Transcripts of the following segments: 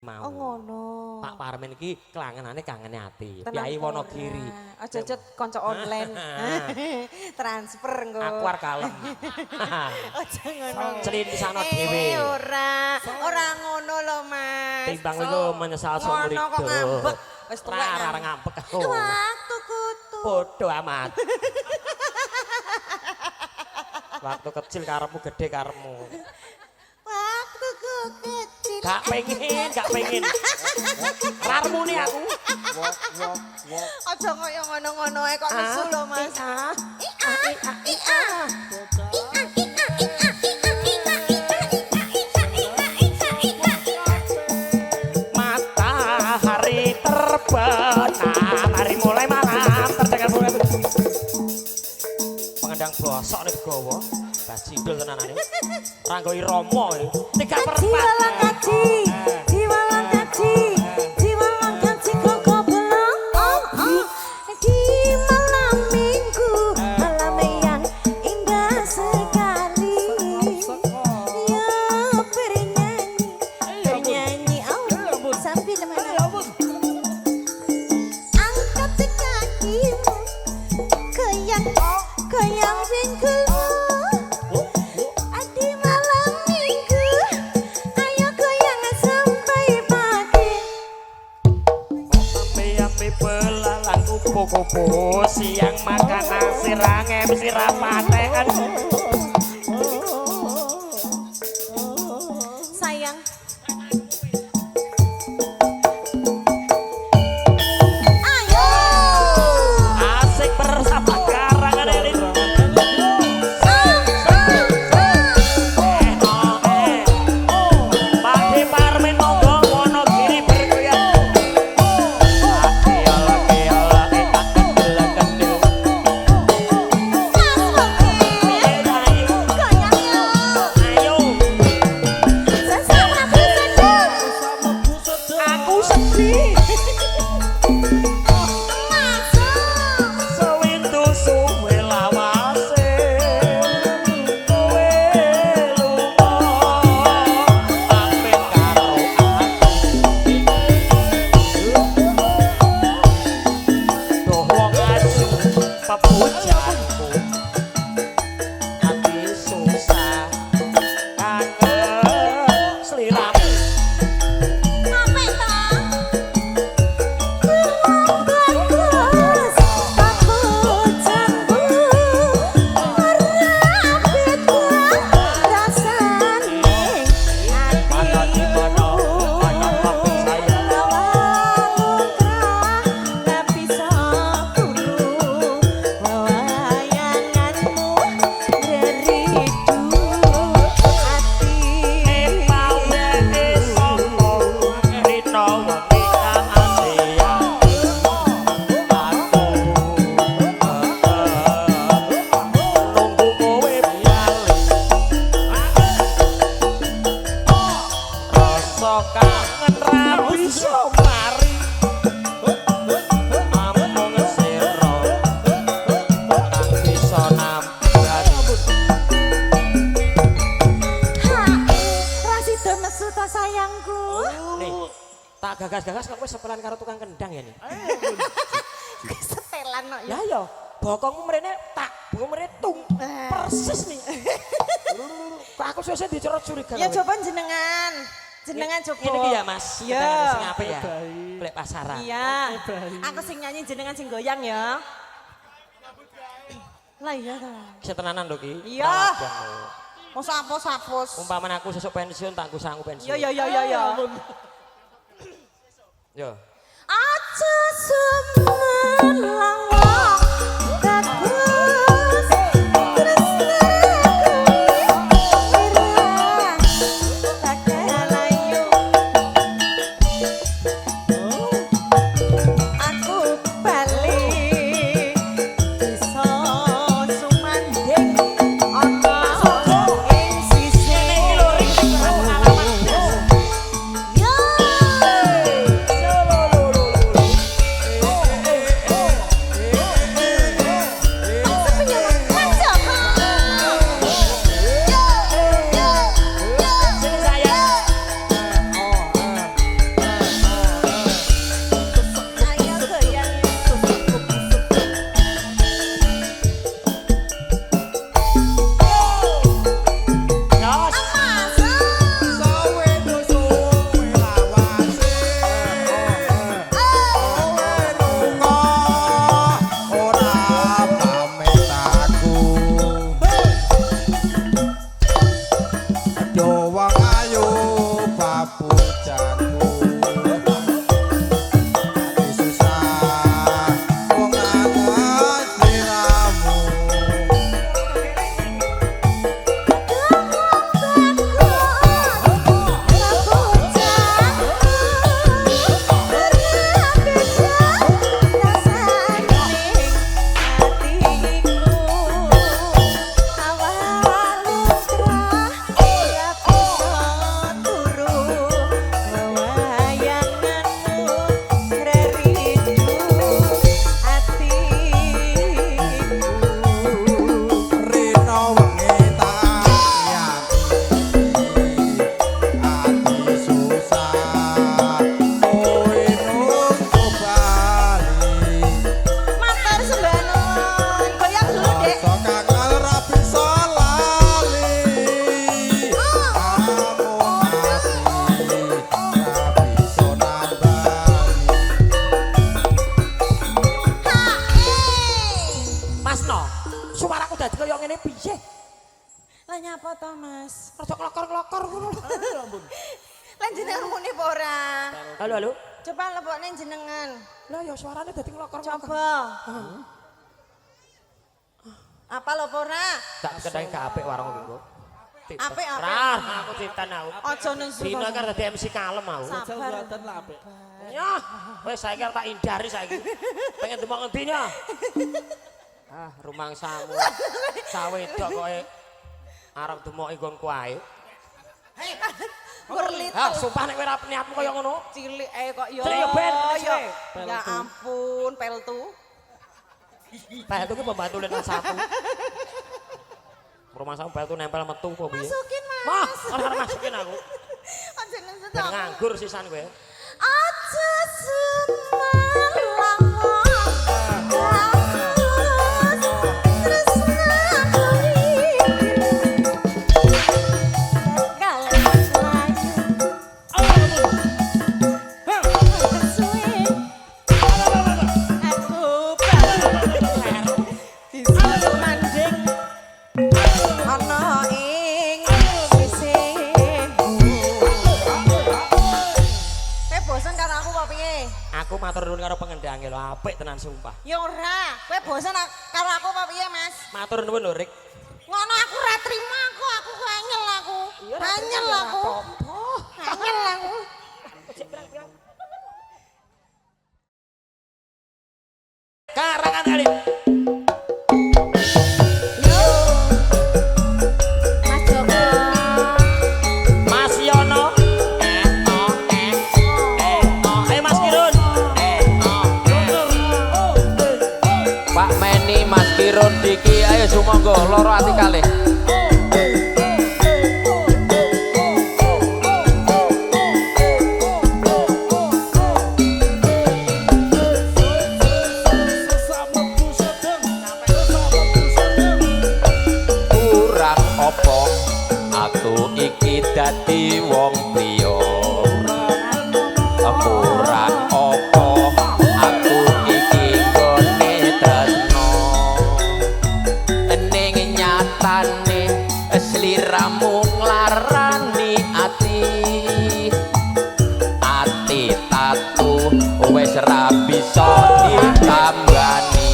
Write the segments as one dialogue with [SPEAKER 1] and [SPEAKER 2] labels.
[SPEAKER 1] mau.
[SPEAKER 2] Oh ngono.
[SPEAKER 1] Pak Parmen iki kelangenane kangene ati. Kyai Wonogiri.
[SPEAKER 2] Aja cet kanca online. Transfer engko.
[SPEAKER 1] Aku arep kalem.
[SPEAKER 2] Aja ngono.
[SPEAKER 1] Celin sana dhewe.
[SPEAKER 2] Ora ngono lho, Mas.
[SPEAKER 1] Timbang iku menyesal seumur hidup.
[SPEAKER 2] Ngono kok ngambek. Wis tuwek.
[SPEAKER 1] Ora ngambek aku.
[SPEAKER 2] Waktu kutu.
[SPEAKER 1] Bodoh amat. Waktu kecil karepmu gede karepmu.
[SPEAKER 2] Waktu kecil.
[SPEAKER 1] Gak pengen. Karepmu nih aku.
[SPEAKER 2] Aja koyo ngono-ngono ae kok nesu lho, Mas.
[SPEAKER 1] Matahari terbenam, hari mulai malam terdengar bunga. Pengendang blosok nih begowo, bajindul tenanane. Ranggo iromo, 3/4. Kupu siang makan nasi rangem sirapatekan
[SPEAKER 2] sayang ayo
[SPEAKER 1] asik bersama karangan elit Pak Parmen monggo Wonogiri bergoyang gagas kok wis sepelan karo tukang kendang ya nih.
[SPEAKER 2] Setelan kok ya.
[SPEAKER 1] Ya yo, bokongmu mrene tak, bokongmu mrene tung. Persis nih. Kok aku suwe dicorot curiga.
[SPEAKER 2] Ya coba jenengan. Jenengan coba.
[SPEAKER 1] Ini iki ya Mas.
[SPEAKER 2] Iya.
[SPEAKER 1] Sing apik ya. Golek pasaran.
[SPEAKER 2] Iya. Aku sing nyanyi jenengan sing goyang ya. Lah iya ta.
[SPEAKER 1] Setenanan lho ki.
[SPEAKER 2] Iya. Mosok apus-apus.
[SPEAKER 1] Umpamane aku sesuk pensiun tak aku sanggup pensiun.
[SPEAKER 2] Yo.
[SPEAKER 1] Yo.
[SPEAKER 2] Aja semelang bagus aku balik bisa sumanding ana ing sisi yo
[SPEAKER 3] pujanku ati susah wong anget sliramu Rino wengi tak yati ati susah kowe nunggu bali
[SPEAKER 2] Matur sembanon. Goyang dulu, Dek.
[SPEAKER 3] rasa kangen ra bisa lali amun ati ra bisa nambani
[SPEAKER 1] Mas No, suaraku dadi kaya ngene piye?
[SPEAKER 2] Lah nyapa to, Mas?
[SPEAKER 1] Rada klokor-klokor ngono.
[SPEAKER 2] Lah jenengan muni apa ora?
[SPEAKER 1] Halo, halo.
[SPEAKER 2] Coba lebokne jenengan.
[SPEAKER 1] Lah ya suarane dadi klokor-klokor.
[SPEAKER 2] Coba. Apa lho apa ora?
[SPEAKER 1] Tak kedai gak apik warung iku.
[SPEAKER 2] Apik, apik.
[SPEAKER 1] Rar, aku citan aku.
[SPEAKER 2] Aja nesu.
[SPEAKER 1] Dina kan dadi MC kalem aku.
[SPEAKER 2] Sabar.
[SPEAKER 1] Ya, wis saiki tak indari saiki. Pengen demok ngendinya. Ah, rumangsamu. Sawedok koke arep demok nggonku ae.
[SPEAKER 2] Kurlit.
[SPEAKER 1] Ah, sumpah nek kowe ora niatmu kaya ngono.
[SPEAKER 2] Cilik kok ya.
[SPEAKER 1] Cilik ya ben,
[SPEAKER 2] Ya.
[SPEAKER 1] cilik.
[SPEAKER 2] Ya ampun, peltu.
[SPEAKER 1] Peltu ki pembantu lan satu. Rumangsamu peltu nempel metu kok piye?
[SPEAKER 2] Masukin, Mas.
[SPEAKER 1] Wah, ora masukin aku.
[SPEAKER 2] Aja nesu
[SPEAKER 1] Ben
[SPEAKER 2] to.
[SPEAKER 1] nganggur sisan kowe.
[SPEAKER 2] Aja semalang.
[SPEAKER 1] Aku matur nuwun karo pengendange lho, apik tenan sumpah.
[SPEAKER 2] Ya ora, kowe bosen karo aku apa piye, Mas?
[SPEAKER 1] Matur nuwun lho, Rik.
[SPEAKER 2] Ngono aku ora trima kok, aku angel aku. Angel aku. Angel aku.
[SPEAKER 1] Karangan Alif.
[SPEAKER 2] Mas Joko.
[SPEAKER 1] Mas Yono. Mas Kirun.
[SPEAKER 4] Pak Meni, Mas Kirun, Diki, ayo sumangga loro ati kalih. Kurang opo aku iki dadi wong priya. Kurang opo aku iki nggone tresno. Ning nyatane sliramu nglarani ati. Ati tatu wis ra bisa ditambani.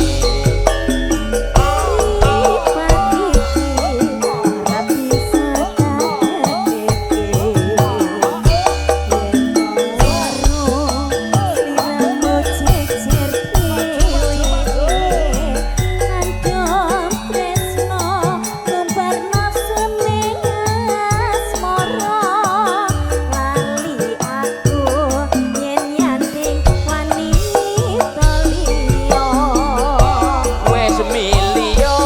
[SPEAKER 4] Wes milio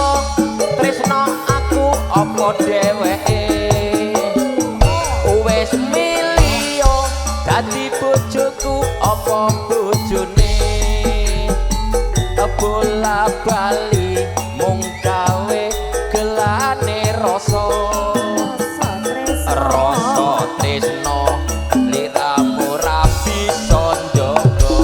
[SPEAKER 4] tresno aku apa dheweke. Wes milio dadi bojoku apa bojone. Bola bali mung gawe gelane rasa. Rasa tresno liramu ra bisa njaga.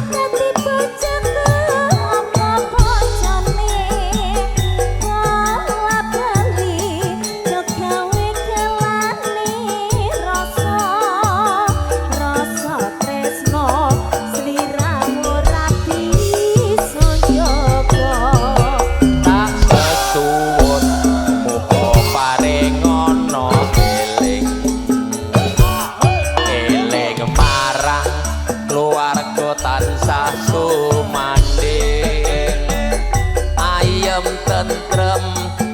[SPEAKER 5] Nanti
[SPEAKER 4] sumanding ayem tentrem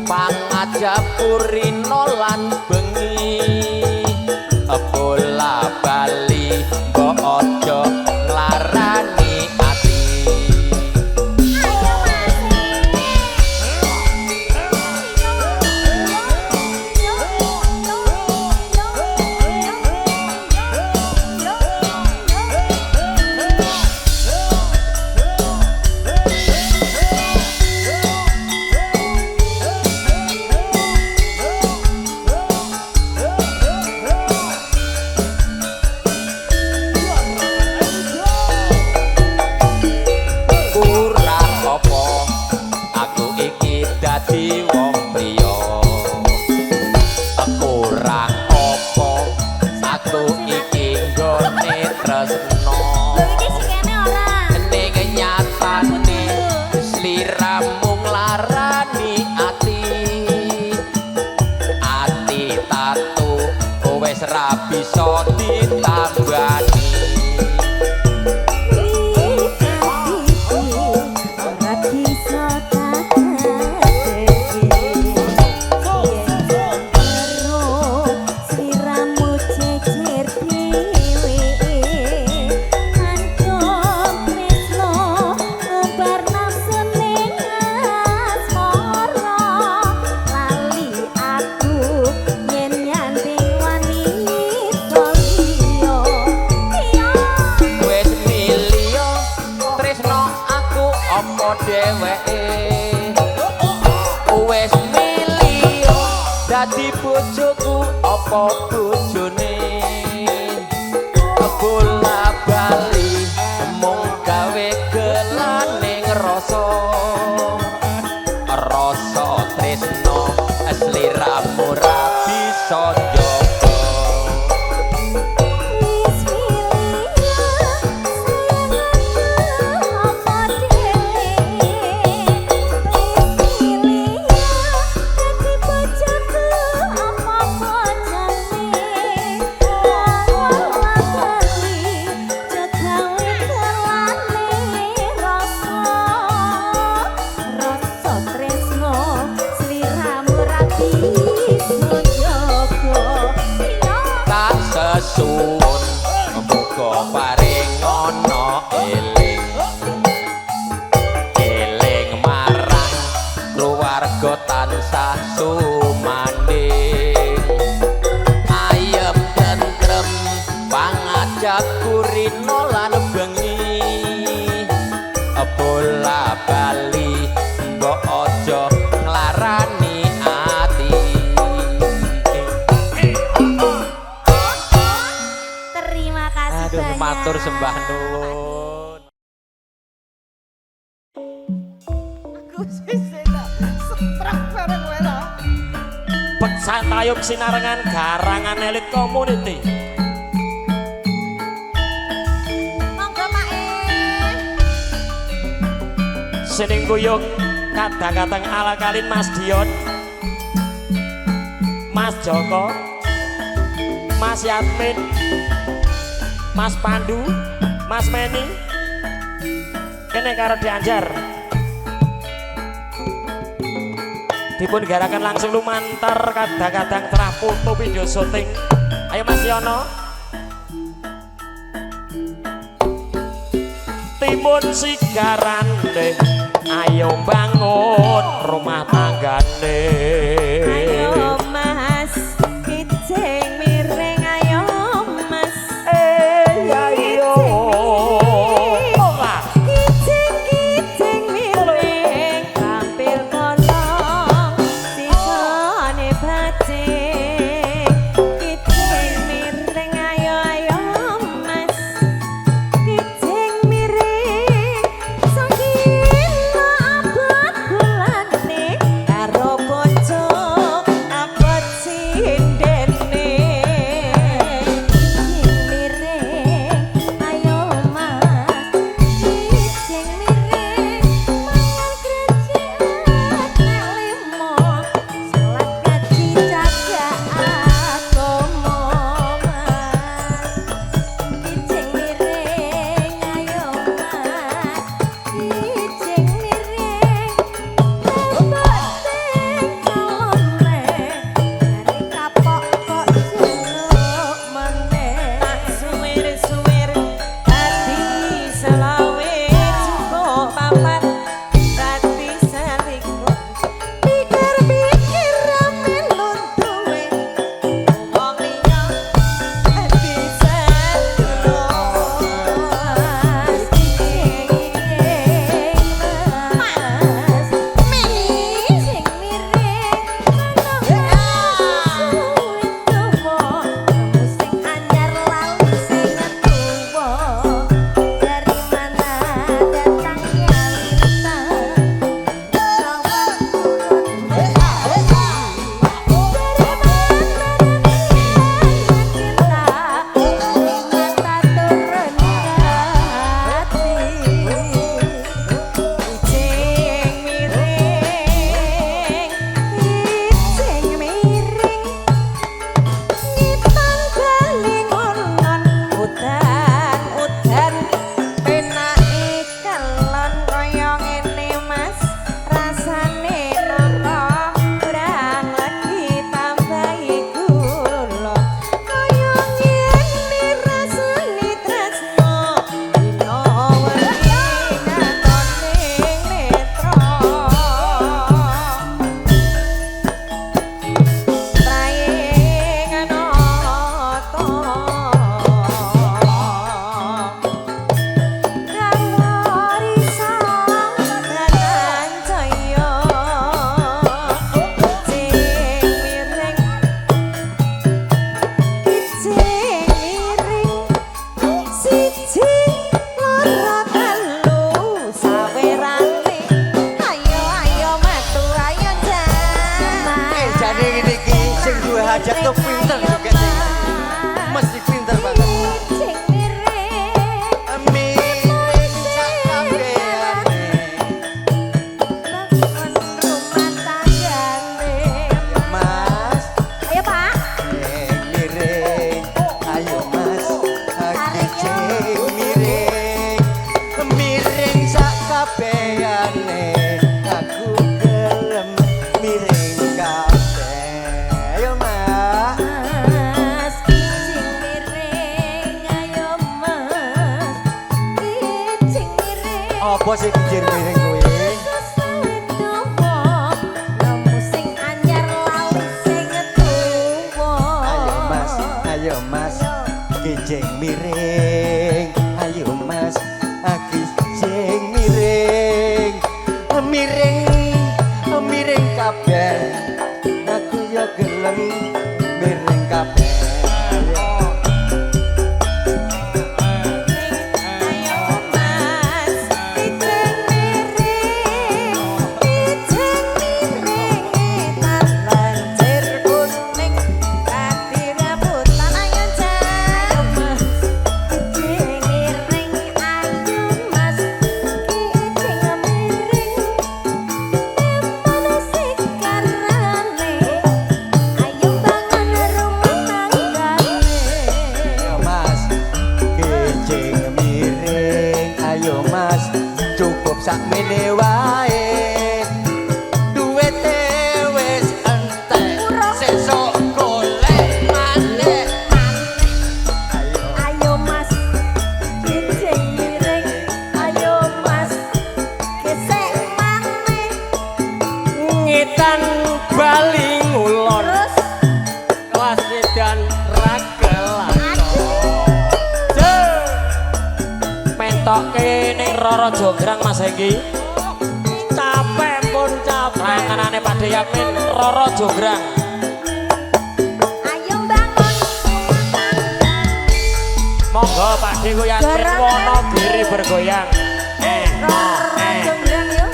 [SPEAKER 4] pangajapurina lan bengi bola bali mbok aja nglarani ati bisa ditambani
[SPEAKER 5] ora bisa takateki sliramu cecer dhewe antum tresno bar nafsu ning asmara lali aku yen nyanding wani
[SPEAKER 4] apa dheweke wis milih dadi bojoku apa bojone bola bali mung gawe gelaning rasa tresno sliramu ra bisa njogo suwun muga paring ana eling marang keluarga tansah sumanding ayem tentrem pangajak kurina lan bengi bola bali mbok aja nglarani ati
[SPEAKER 5] Aduh,
[SPEAKER 4] matur sembah nuwun.
[SPEAKER 2] Aku sisena setrak bareng kowe lho.
[SPEAKER 1] Peksantayum sinarengan garangan elit community.
[SPEAKER 2] Monggo Pak
[SPEAKER 1] Sining guyung kadang-kadang ala kalin Mas Dion, Mas Joko, Mas Yatmin, Mas Pandu, Mas Meni, kene karo dianjar. Dipun garakan langsung lumantar kadang-kadang terah foto video syuting. Ayo Mas Yono. Timun sigaran deh, ayo bangun rumah tanggane.
[SPEAKER 5] ayo mas kijing miring ayo mas
[SPEAKER 1] Ayo
[SPEAKER 5] kijing miring tampil kolong sisone bajing kijing miring ayo mas kijing miring sakila abad bulan karo bojo
[SPEAKER 6] diajak tuh pinter juga sih. Mesti pinter banget.
[SPEAKER 5] Cing miring
[SPEAKER 6] Miring sak kabehane.
[SPEAKER 5] bangun rumah tanggane.
[SPEAKER 6] Mas,
[SPEAKER 5] Ayo Pak.
[SPEAKER 6] miring. Ayo Mas, aku ceng miring. Miring sak kabehane. Aku gelem miring kabeh. Ayo Mas.
[SPEAKER 5] Mas, cing miring, ayo Mas, cing miring.
[SPEAKER 6] Apa sih kijir miring kuwi?
[SPEAKER 5] Sesawit tuwa, lemu sing anyar lali sing tuwa.
[SPEAKER 6] Ayo Mas, kijing miring. Ayo Mas, kijing miring. Miring kabeh. Aku ya gelem miring kabeh.
[SPEAKER 5] Ayo Mas, cing miring, tak lancir kuning, kati rebutan. Ayo Ceng Mas, cing miring, ayo Mas, cing miring. Mana sing karane, ayo bangun rumah tanggane.
[SPEAKER 6] Ayo Mas, kijing miring. Ayo Mas, cukup sakmene wae. Duwite wis entek, sesuk golek maneh.
[SPEAKER 5] Ayo Mas, cing miring, ayo Mas, gesek maneh.
[SPEAKER 1] Ngitan Bali ngulon
[SPEAKER 5] Terus
[SPEAKER 1] kelas dan ragelan. Mentoke ning Roro Jograng Mas iki. Capek pun capek. Ranganane Pak Yamin Roro Jograng.
[SPEAKER 5] ayo bangun rumah tangga.
[SPEAKER 1] Monggo Pak Deku Yamin
[SPEAKER 5] Garangan.
[SPEAKER 1] Wonogiri bergoyang.
[SPEAKER 5] Roro Jograng yuk.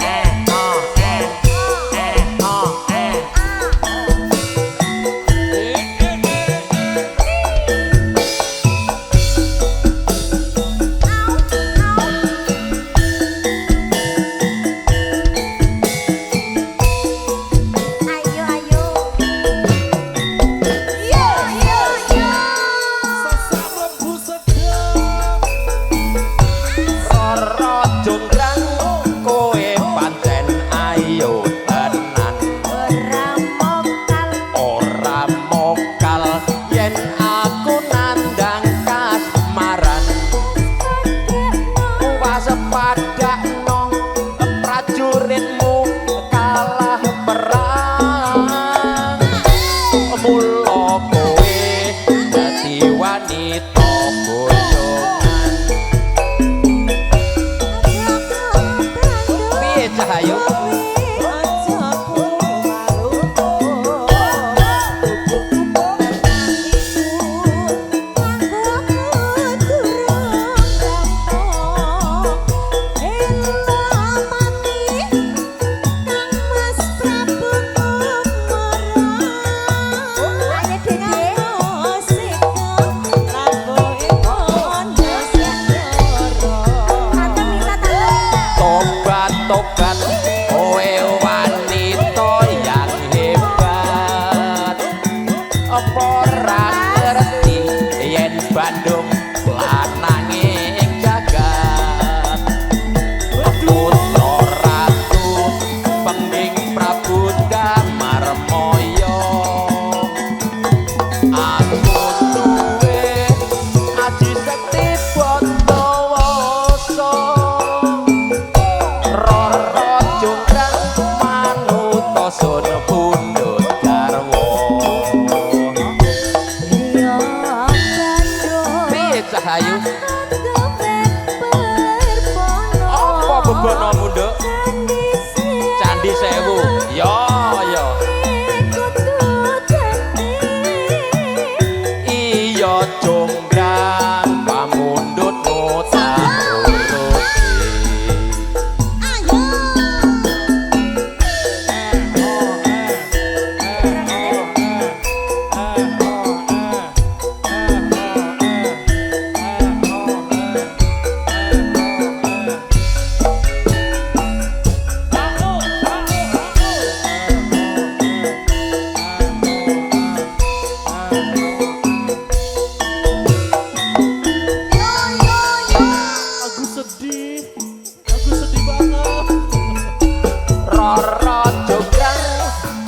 [SPEAKER 5] Ayo ayo. Yo yo yo.
[SPEAKER 4] Roro Jonggrang kowe pancen ayo tenan
[SPEAKER 5] Ora mokal.
[SPEAKER 4] ora mokal yen aku nandang kasmaran kuwas padakno prajuritmu kalah perang mula kowe dadi wanita boyongan piye Cahayu tobat kowe wanita yang hebat apa ora ngerti yen Bandung lananging jagat putra ratu penging Prabu Damarmaya aku duwe aji sekti Bantawasa Roro Jonggrang manut sun pundhut garwa. Piye Cahayu? Apa bebono mundhuk? Candi Sewu. Ya ya. Iya Jonggrang pamundhutmu tak uruti. Roro jonggrang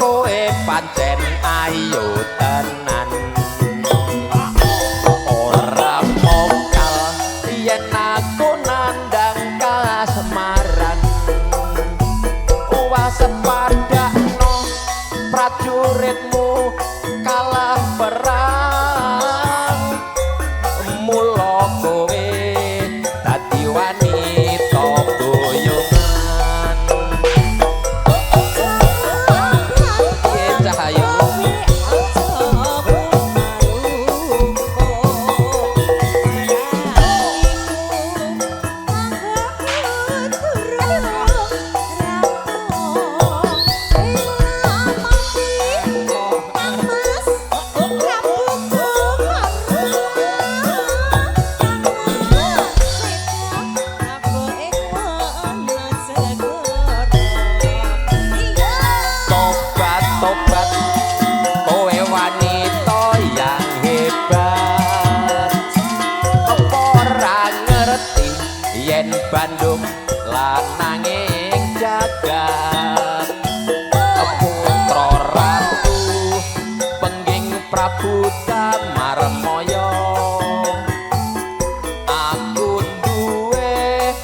[SPEAKER 4] kowe pancen ayu tenan ora mokal yen aku nandang kasemaran waspadakno prajuritmu kalah perang mula kowe dadi wanita boyongan piye Cahayu tobat kowe wanita yang hebat apa ora ngerti yen Bandung lananging jagat putra ratu pengging Prabu Damarmaya aku duwe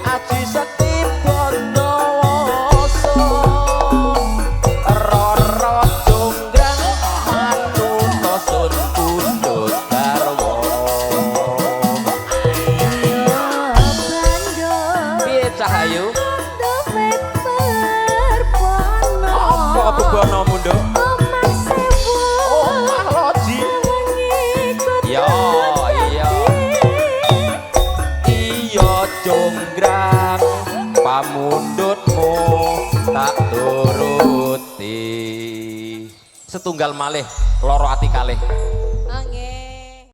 [SPEAKER 4] aji sekti Bondowoso Roro jonggrang manuta sun pundhut garwa piye Cahayu apa bebono mundo omah loji ya iya iya jonggrang pamundhutmu tak turuti setunggal malih loro ati kalih